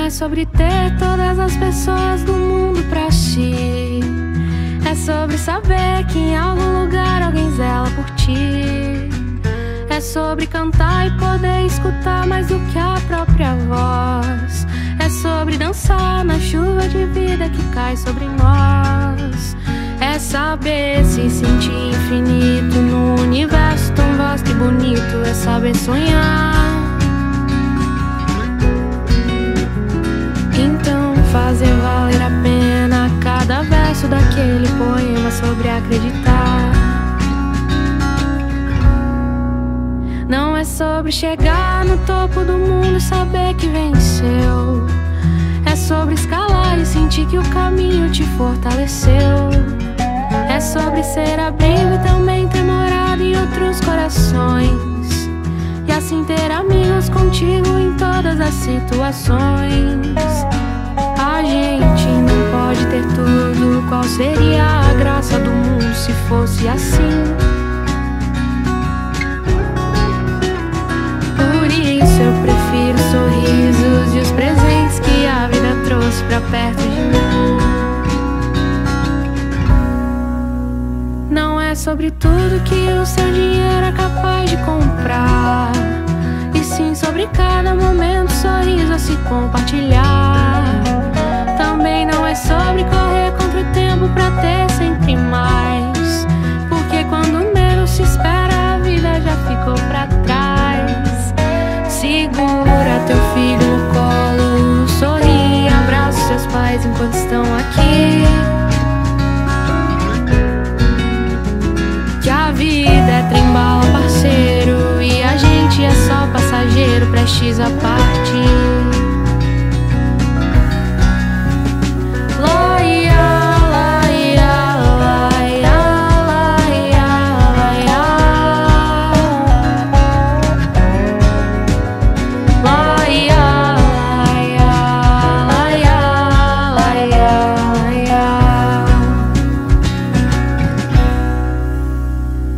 é sobre ter todas as pessoas do mundo pra si. É sobre saber que em algum lugar alguém zela por ti. É sobre cantar e poder escutar mais do que a própria voz. É sobre dançar na chuva de vida que cai sobre nós. É saber se sentir infinito no universo tão vasto e bonito. É saber sonhar. Então fazer valer a pena cada verso daquele poema sobre acreditar. Não é sobre chegar no topo do mundo e saber que venceu. É sobre escalar e sentir que o caminho te fortaleceu. É sobre ser abrigo e também ter morado em outros corações. E assim ter amigos contigo em todas as situações. A gente não pode ter tudo. Qual seria a graça do mundo se fosse assim? Por isso eu prefiro os sorrisos e os presentes que a vida trouxe pra perto de mim. Não é sobre tudo que o seu dinheiro é capaz de comprar, e sim sobre cada momento, sorriso a se compartilhar. Também não é sobre correr contra o tempo pra ter sempre mais, porque quando menos se espera a vida já ficou pra trás. Segura teu filho no colo, sorri, abraça seus pais enquanto estão aqui. Que a vida é trem-bala, parceiro, e a gente é só passageiro, prestes a partir.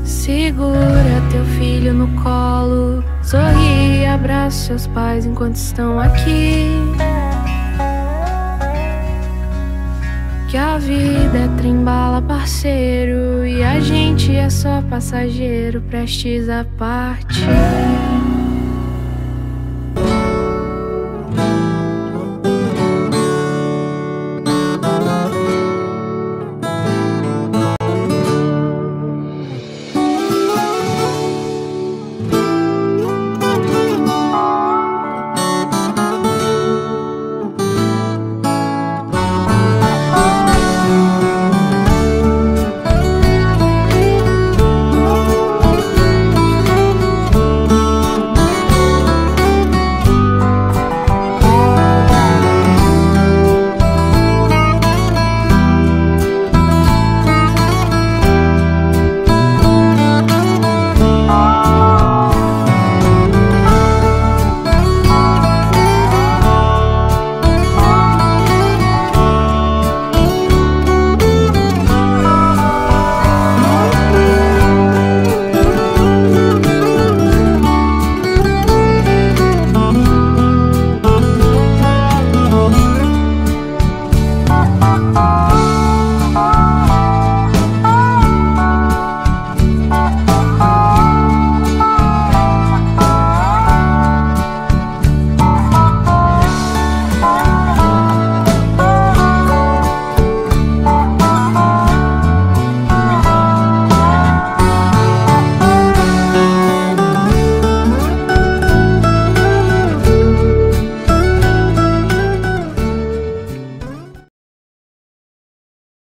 Segura teu filho no colo, sorri, abraça seus pais enquanto estão aqui. Que a vida é trem-bala, parceiro, e a gente é só passageiro, prestes a partir.